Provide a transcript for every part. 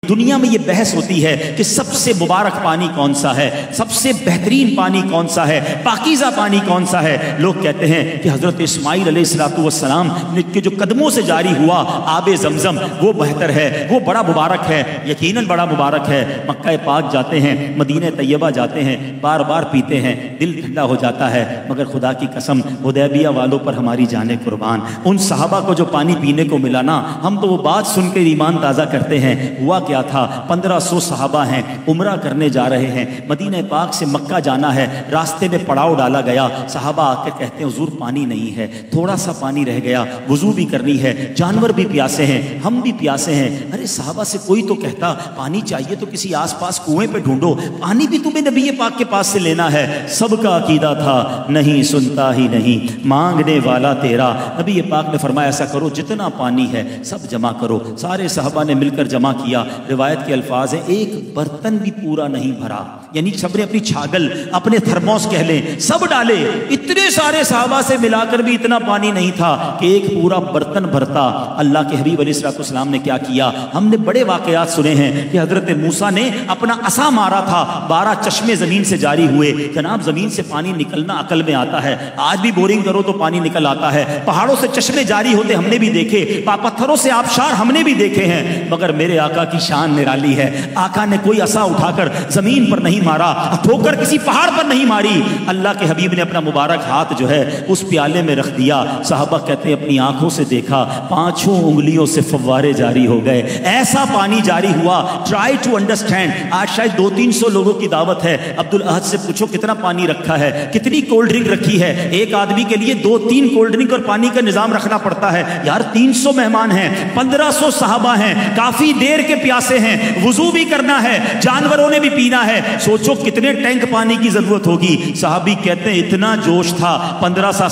दुनिया में ये बहस होती है कि सबसे मुबारक पानी कौन सा है, सबसे बेहतरीन पानी कौन सा है, पाकीज़ा पानी कौन सा है। लोग कहते हैं कि हज़रत इस्माईल अलैहिस्सलातु वस्सलाम के जो कदमों से जारी हुआ आबे ज़मज़म वो बेहतर है, वो बड़ा मुबारक है, यकीनन बड़ा मुबारक है। मक्का पाक जाते हैं, मदीने तैयबा जाते हैं, बार बार पीते हैं, दिल ठंडा हो जाता है। मगर खुदा की कसम हुदैबिया वालों पर हमारी जाने कुर्बान, उन सहाबा को जो पानी पीने को मिला ना, हम तो वो बात सुन के ईमान ताज़ा करते हैं। हुआ क्या था, 1500 सहाबा हैं, उम्रा करने जा रहे हैं, मदीने पाक से मक्का जाना है, रास्ते में पड़ाव डाला गया। सहाबा आके कहते हैं हुजूर पानी नहीं है, थोड़ा सा पानी रह गया, वजू भी करनी है, जानवर भी प्यासे हैं, हम भी प्यासे हैं। अरे सहाबा से कोई तो कहता पानी चाहिए तो किसी आसपास कुएं पे ढूंढो, पानी भी तुम्हें नबी पाक के पास से लेना है। सबका अकीदा था नहीं सुनता ही नहीं, मांगने वाला तेरा। नबी पाक ने फरमाया ऐसा करो जितना पानी है सब जमा करो। सारे सहाबा ने मिलकर जमा किया। रिवायत के अल्फाज है एक बर्तन भी पूरा नहीं भरा, यानी सबने अपनी छागल अपने थर्मोस कह लें सब डाले। इतने सारे सहाबा से मिलाकर भी इतना पानी नहीं था कि एक पूरा बर्तन भरता। अल्लाह के हबीब अलैहिस्सलाम ने क्या किया, हमने बड़े वाकयात सुने हैं कि हजरत मूसा ने अपना असा मारा था, 12 चश्मे जमीन से जारी हुए। जनाब जमीन से पानी निकलना अकल में आता है, आज भी बोरिंग करो तो पानी निकल आता है। पहाड़ों से चश्मे जारी होते हमने भी देखे, पत्थरों से आबशार हमने भी देखे हैं। मगर मेरे आका की शान निराली है। आका ने कोई असा उठाकर जमीन पर नहीं मारा, ठोकर किसी पहाड़ पर नहीं मारी। अल्लाह के हबीब ने अपना मुबारक हाथ जो है उस प्याले में रख दिया। साहबा कहते हैं अपनी आंखों से देखा, 5 उंगलियों से फव्वारे जारी हो गए, ऐसा पानी जारी हुआ। Try to understand. आज शायद 200-300 लोगों की दावत है, अब्दुल अहद से पूछो कितना पानी रखा है, कितनी कोल्ड ड्रिंक रखी है। एक आदमी के लिए 2-3 कोल्ड ड्रिंक और पानी का निजाम रखना पड़ता है। यार 300 मेहमान हैं, 1500 सहाबा हैं, काफी देर के प्यासे हैं, वुजू भी करना है, जानवरों ने भी पीना है। सोचो कितने टैंक पानी की जरूरत होगी। साहबी कहते हैं इतना जोश था, 1500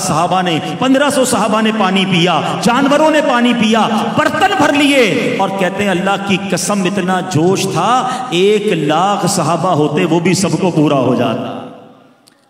सहाबा ने पानी पिया, जानवरों ने पानी पिया, बर्तन भर लिए। और कहते हैं अल्लाह की कसम इतना जोश था 1 लाख सहाबा होते वो भी सबको पूरा हो जाता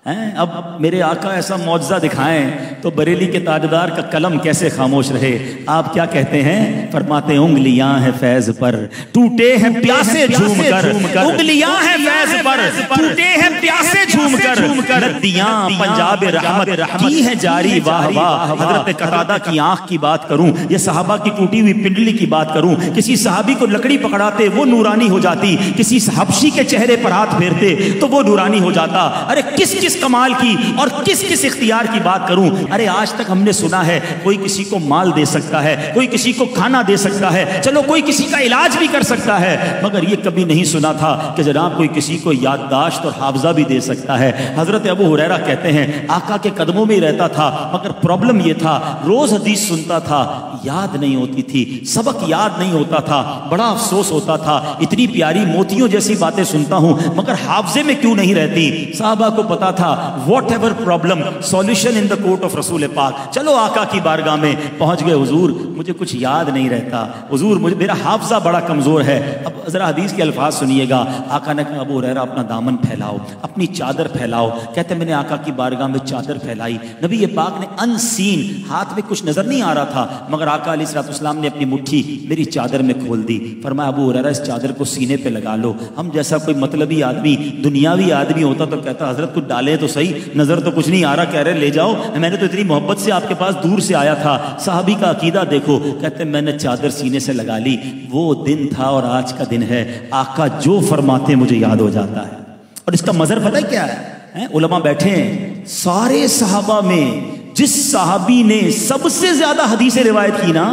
हैं। अब मेरे आका ऐसा मौजज़ा दिखाएं तो बरेली के ताजदार का कलम कैसे खामोश रहे। आप क्या कहते हैं, फरमाते हैं उंगलियां हैं फैज पर टूटे हैं प्यासे झूमकर, उंगलियां हैं फैज पर टूटे हैं प्यासे झूमकर, नदियां पंजाब रहमत की है जारी वाह वाह। हजरत कतादा की आंख की बात करूं या सहाबा की टूटी हुई पिंडली की बात करूं, किसी सहाबी को लकड़ी पकड़ाते वो नूरानी हो जाती, किसी हबशी के चेहरे पर हाथ फेरते तो वो नूरानी हो जाता। अरे किस किस कमाल की और किस किस इख्तियार की बात करूं। अरे आज तक हमने सुना है कोई किसी को माल दे सकता है, कोई किसी को खाना दे सकता है, चलो कोई किसी का इलाज भी कर सकता है, मगर ये कभी नहीं सुना था कि जनाब कोई किसी को याददाश्त और हाफजा भी दे सकता है। हजरत अबू हुरैरा कहते हैं आका के कदमों में ही रहता था, मगर प्रॉब्लम ये था रोज हदीस सुनता था, याद नहीं होती थी, सबक याद नहीं होता था, बड़ा अफसोस होता था। इतनी प्यारी मोतियों जैसी बातें सुनता हूं मगर हाफजे में क्यों नहीं रहती। साहबा को पता था what ever problem solution in the court of रसूल पाक। चलो आका की बारगाह में पहुंच गए, हुजूर मुझे कुछ याद नहीं रहता, हुजूर मुझे मेरा हाफजा बड़ा कमजोर है। अब जरा हदीस के अल्फाज सुनिएगा। आका ने कहा अबू हुरैरा अपना दामन फैलाओ, अपनी चादर फैलाओ। कहते मैंने आका की बारगाह में चादर फैलाई, नबी पाक ने अनसीन, हाथ में कुछ नजर नहीं आ रहा था, मगर आका अलैहिस्सलाम ने अपनी मुट्ठी मेरी चादर में खोल दी। फरमाया अबू हुरैरा इस चादर को सीने पे लगा लो। हम जैसा कोई मतलबी आदमी, दुनियावी आदमी होता तो कहता हजरत कुछ डाले तो सही, नजर तो कुछ नहीं आ रहा, कह रहे ले जाओ, मैंने तो इतनी मोहब्बत से आपके पास दूर से आया था। साहबी का अकीदा देखो, कहते मैंने चादर सीने से लगा ली। वो दिन था और आज का दिन है, आका जो फरमाते मुझे याद हो जाता है। और इसका मजर पता है क्या है? उलमा बैठे हैं, सारे सहाबा में जिस सहाबी ने सबसे ज्यादा हदीसें रिवायत की ना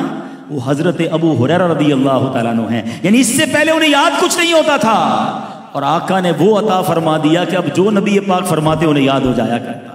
वो हजरत अबू हुरैरा रज़ियल्लाहु तआला अन्हु हैं। यानी इससे पहले उन्हें याद कुछ नहीं होता था और आका ने वो अता फरमा दिया कि अब जो नबी पाक फरमाते उन्हें याद हो जाया करता।